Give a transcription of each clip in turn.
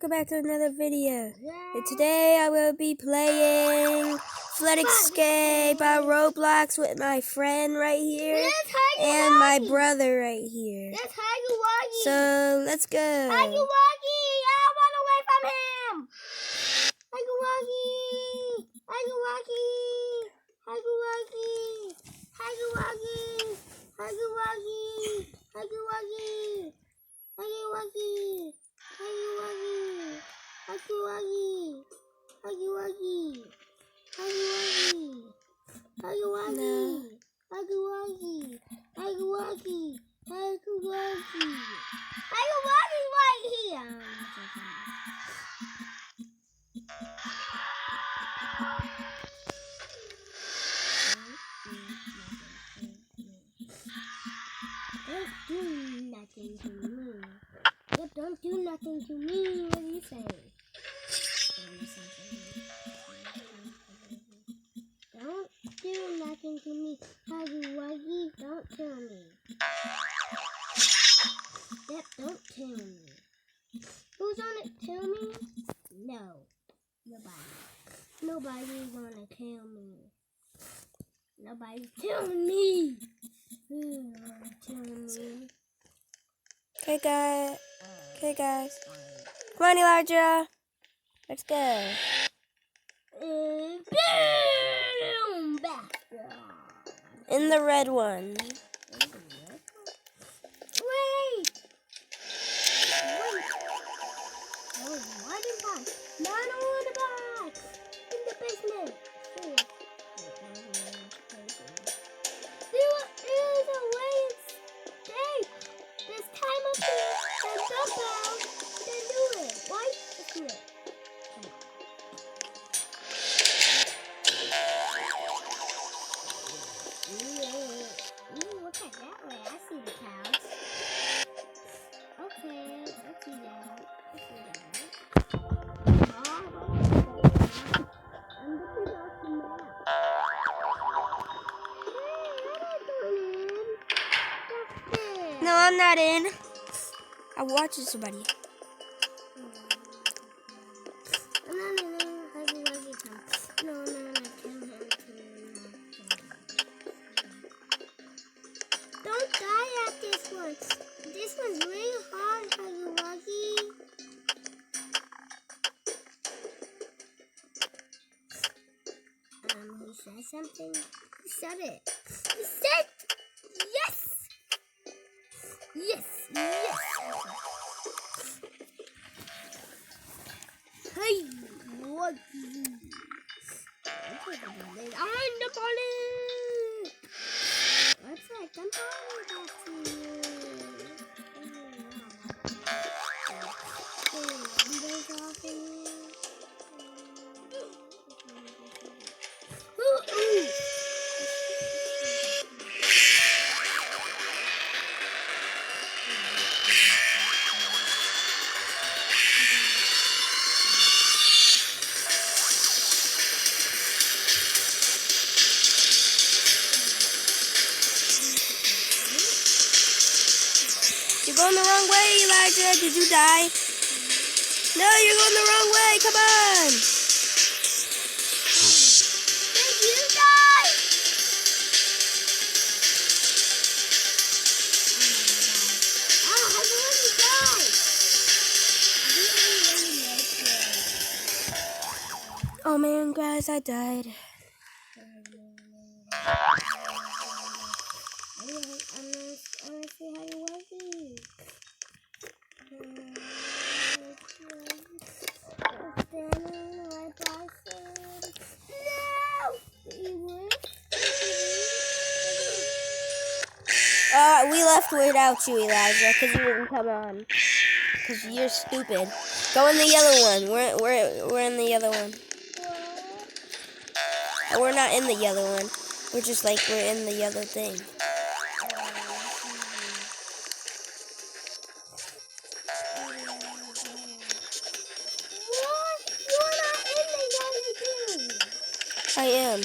welcome back to another video. And today I will be playing Flood Escape on Roblox with my friend right here and my brother right here. So let's go. I run away from him. Don't do nothing to me. What do you say? Don't do nothing to me. Huggy Wuggy, don't kill me. Yep, don't kill me. Who's on it? Kill me? No. Nobody. Nobody's gonna kill me. Nobody's killing me. Who's gonna kill me? Okay guys. Come on, Elijah. Let's go. In the red one. Wait. Oh, why did I? Not on the box. In the basement. There is a way to escape. There's time up here and dump out. Then do it. Why? Let's do it. Look at that way. I see the cows. Okay, I see that. I'm looking off the map. No, I'm not in. I'm watching somebody. Don't die at this one. This one's really hard, Huggy Wuggy. He said something. He said it. He said yes. Yes. Hey, Wuggy. I'm the bully. What's that? I'm back to you. You're going the wrong way, Elijah. Did you die? No, you're going the wrong way. Come on. Did you die? Oh, I already died. Oh man, guys, I died. I want to see how you work it. Standing right by Freind. No! We left without you, Elijah, because you didn't come on. Because you're stupid. Go in the yellow one. We're in the yellow one. Oh, we're not in the yellow one. We're just like we're in the yellow thing. I am.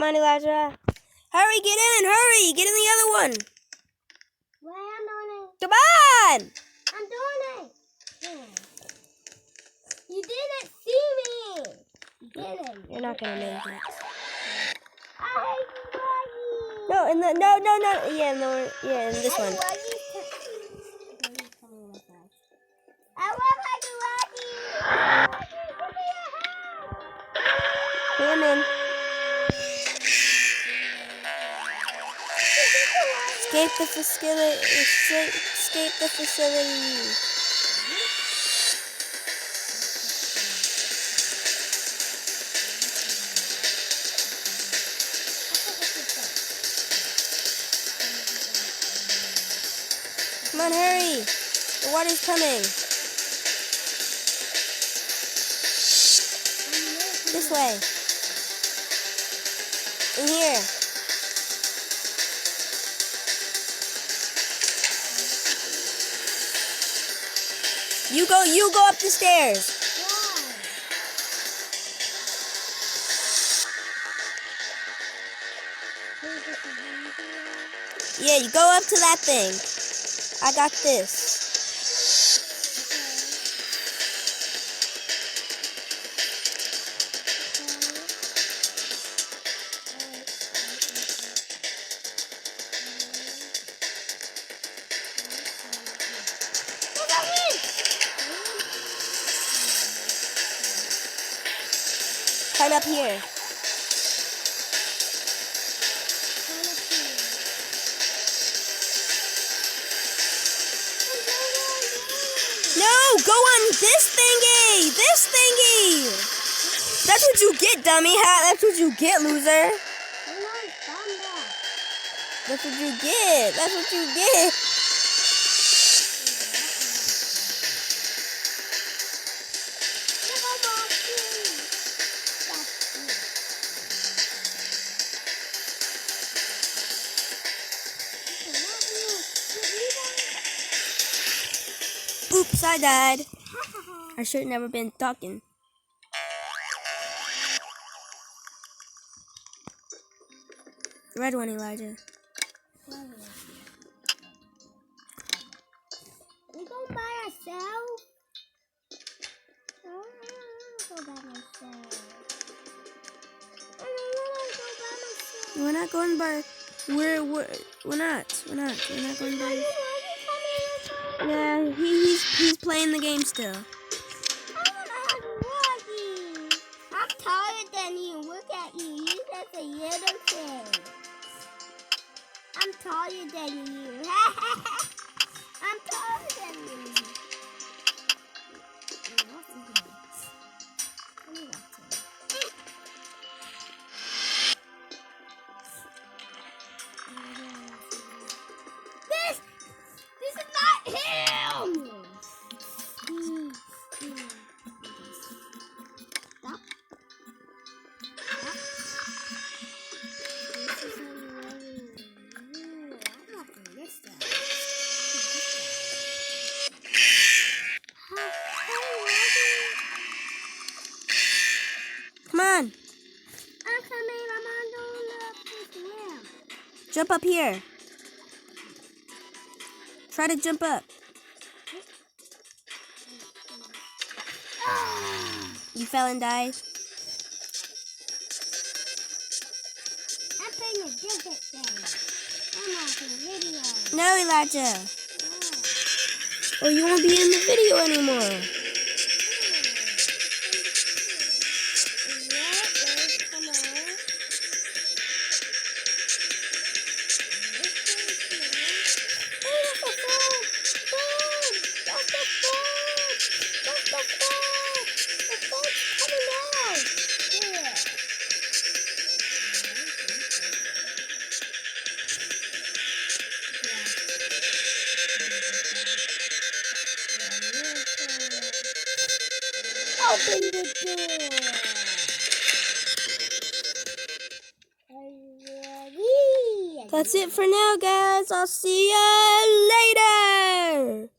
on, Elijah. Hurry, get in, hurry. Get in the other one. Wait, I'm doing it. Come on. I'm doing it. Yeah. You didn't see me. You didn't. You're not going to make it. I hate Waggy. No, in the, no. Yeah, no, yeah, in this one. I love Waggy Waggy. Give me a hand. Come in. Escape the facility. Escape the facility. Come on, hurry. The water's coming. This way. In here. You go up the stairs. Yeah, you go up to that thing. I got this. Climb up here. No, go on this thingy! This thingy! That's what you get, dummy hat. That's what you get, loser. That's what you get. That's what you get. Oops, I died. I should have never been talking. Red one, Elijah. We go by ourselves? I don't want to go by myself. We're not going by. We're not going by. Yeah, he's playing the game still. I'm taller than you. Look at you. You just a little kid. I'm taller than you. I'm taller than you. This is not him. Stop. Come on, I'm coming. I'm on the ramp. jump up here. Try to jump up. You fell and died. I'm playing a different thing. I'm watching a video. No, Elijah. Oh, you won't be in the video anymore. Open the door. That's it for now, guys. I'll see you later.